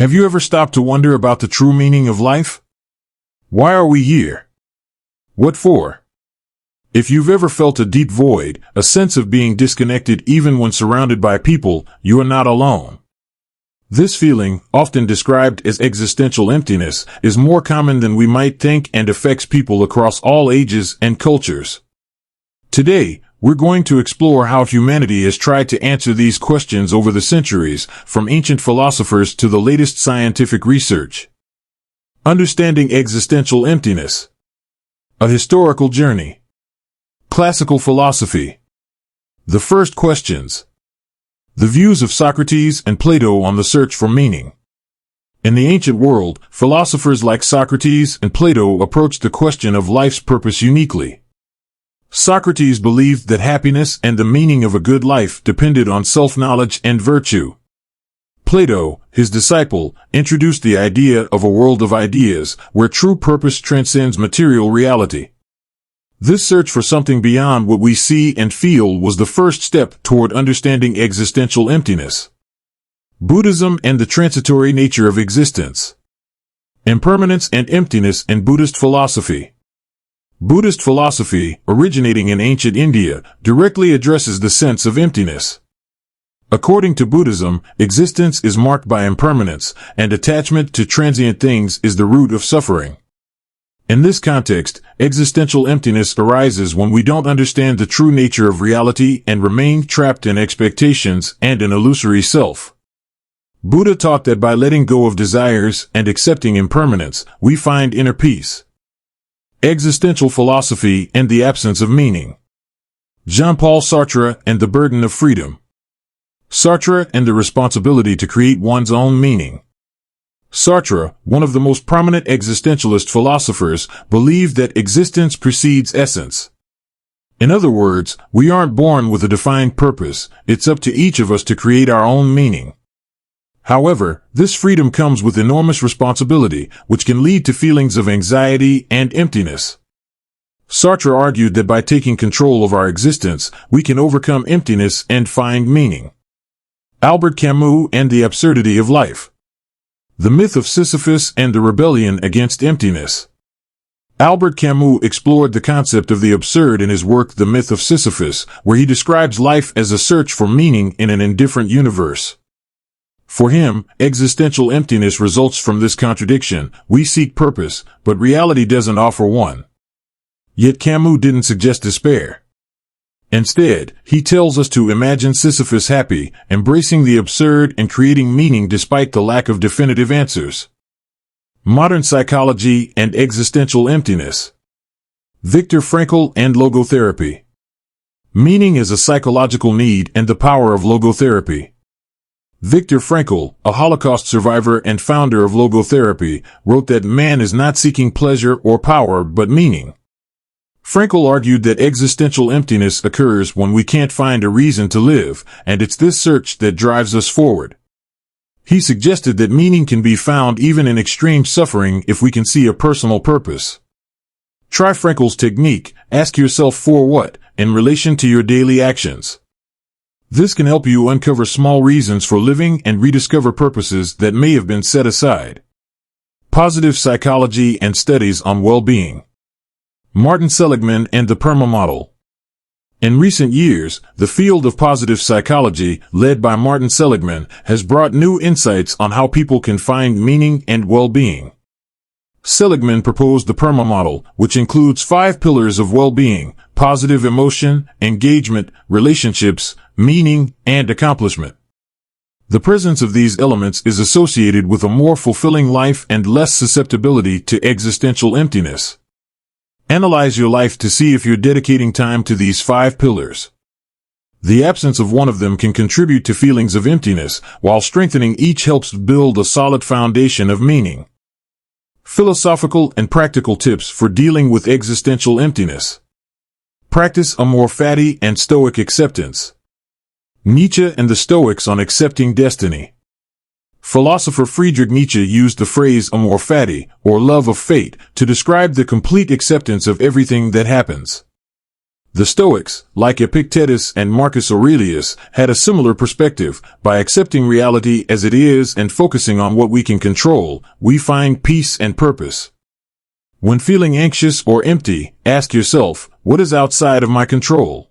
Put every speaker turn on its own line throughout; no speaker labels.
Have you ever stopped to wonder about the true meaning of life? Why are we here? What for? If you've ever felt a deep void, a sense of being disconnected even when surrounded by people, you are not alone. This feeling, often described as existential emptiness, is more common than we might think and affects people across all ages and cultures. Today, we're going to explore how humanity has tried to answer these questions over the centuries, from ancient philosophers to the latest scientific research. Understanding existential emptiness. A historical journey. Classical philosophy. The first questions. The views of Socrates and Plato on the search for meaning. In the ancient world, philosophers like Socrates and Plato approached the question of life's purpose uniquely. Socrates believed that happiness and the meaning of a good life depended on self-knowledge and virtue. Plato, his disciple, introduced the idea of a world of ideas, where true purpose transcends material reality. This search for something beyond what we see and feel was the first step toward understanding existential emptiness. Buddhism and the transitory nature of existence. Impermanence and emptiness in Buddhist philosophy. Buddhist philosophy, originating in ancient India, directly addresses the sense of emptiness. According to Buddhism, existence is marked by impermanence, and attachment to transient things is the root of suffering. In this context, existential emptiness arises when we don't understand the true nature of reality and remain trapped in expectations and an illusory self. Buddha taught that by letting go of desires and accepting impermanence, we find inner peace. Existential philosophy and the absence of meaning. Jean-Paul Sartre and the burden of freedom. Sartre and the responsibility to create one's own meaning. Sartre, one of the most prominent existentialist philosophers, believed that existence precedes essence. In other words, we aren't born with a defined purpose, it's up to each of us to create our own meaning. However, this freedom comes with enormous responsibility, which can lead to feelings of anxiety and emptiness. Sartre argued that by taking control of our existence, we can overcome emptiness and find meaning. Albert Camus and the absurdity of life. The myth of Sisyphus and the rebellion against emptiness. Albert Camus explored the concept of the absurd in his work The Myth of Sisyphus, where he describes life as a search for meaning in an indifferent universe. For him, existential emptiness results from this contradiction. We seek purpose, but reality doesn't offer one. Yet Camus didn't suggest despair. Instead, he tells us to imagine Sisyphus happy, embracing the absurd and creating meaning despite the lack of definitive answers. Modern psychology and existential emptiness. Viktor Frankl and logotherapy. Meaning is a psychological need and the power of logotherapy. Viktor Frankl, a Holocaust survivor and founder of logotherapy, wrote that man is not seeking pleasure or power but meaning. Frankl argued that existential emptiness occurs when we can't find a reason to live, and it's this search that drives us forward. He suggested that meaning can be found even in extreme suffering if we can see a personal purpose. Try Frankl's technique, ask yourself for what, in relation to your daily actions. This can help you uncover small reasons for living and rediscover purposes that may have been set aside. Positive psychology and studies on well-being. Martin Seligman and the PERMA model. In recent years, the field of positive psychology, led by Martin Seligman, has brought new insights on how people can find meaning and well-being. Seligman proposed the PERMA model, which includes 5 pillars of well-being: positive emotion, engagement, relationships, meaning, and accomplishment. The presence of these elements is associated with a more fulfilling life and less susceptibility to existential emptiness. Analyze your life to see if you're dedicating time to these 5 pillars. The absence of one of them can contribute to feelings of emptiness, while strengthening each helps build a solid foundation of meaning. Philosophical and practical tips for dealing with existential emptiness. Practice a more fatty and stoic acceptance. Nietzsche and the Stoics on accepting destiny. Philosopher Friedrich Nietzsche used the phrase amor fati, or love of fate, to describe the complete acceptance of everything that happens. The Stoics, like Epictetus and Marcus Aurelius, had a similar perspective. By accepting reality as it is and focusing on what we can control, we find peace and purpose. When feeling anxious or empty, ask yourself, what is outside of my control?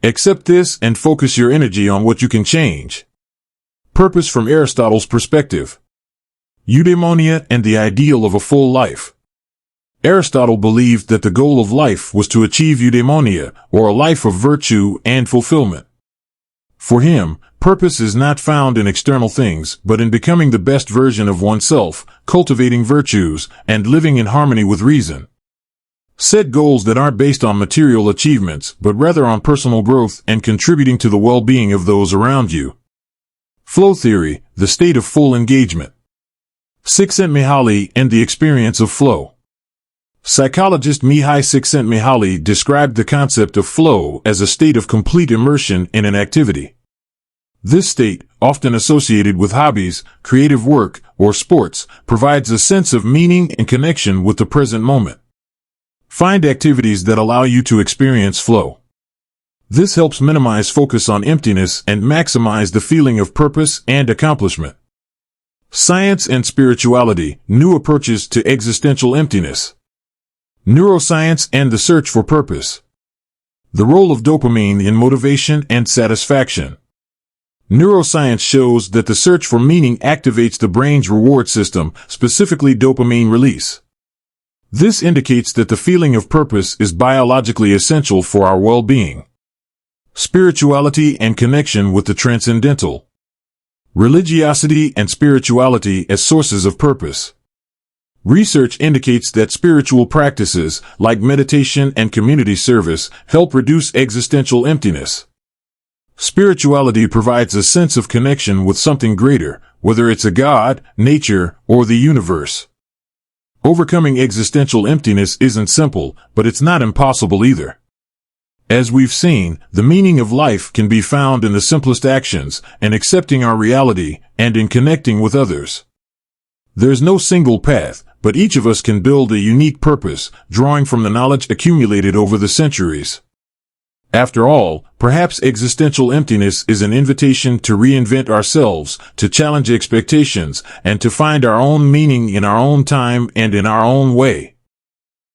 Accept this and focus your energy on what you can change. Purpose from Aristotle's perspective. Eudaimonia and the ideal of a full life. Aristotle believed that the goal of life was to achieve eudaimonia, or a life of virtue and fulfillment. For him, purpose is not found in external things, but in becoming the best version of oneself, cultivating virtues, and living in harmony with reason. Set goals that aren't based on material achievements, but rather on personal growth and contributing to the well-being of those around you. Flow theory, the state of full engagement. Csikszentmihalyi and the experience of flow. Psychologist Mihai Csikszentmihalyi described the concept of flow as a state of complete immersion in an activity. This state, often associated with hobbies, creative work, or sports, provides a sense of meaning and connection with the present moment. Find activities that allow you to experience flow. This helps minimize focus on emptiness and maximize the feeling of purpose and accomplishment. Science and spirituality, new approaches to existential emptiness. Neuroscience and the search for purpose. The role of dopamine in motivation and satisfaction. Neuroscience shows that the search for meaning activates the brain's reward system, specifically dopamine release. This indicates that the feeling of purpose is biologically essential for our well-being. Spirituality and connection with the transcendental. Religiosity and spirituality as sources of purpose. Research indicates that spiritual practices, like meditation and community service, help reduce existential emptiness. Spirituality provides a sense of connection with something greater, whether it's a God, nature, or the universe. Overcoming existential emptiness isn't simple, but it's not impossible either. As we've seen, the meaning of life can be found in the simplest actions, in accepting our reality, and in connecting with others. There's no single path, but each of us can build a unique purpose, drawing from the knowledge accumulated over the centuries. After all, perhaps existential emptiness is an invitation to reinvent ourselves, to challenge expectations, and to find our own meaning in our own time and in our own way.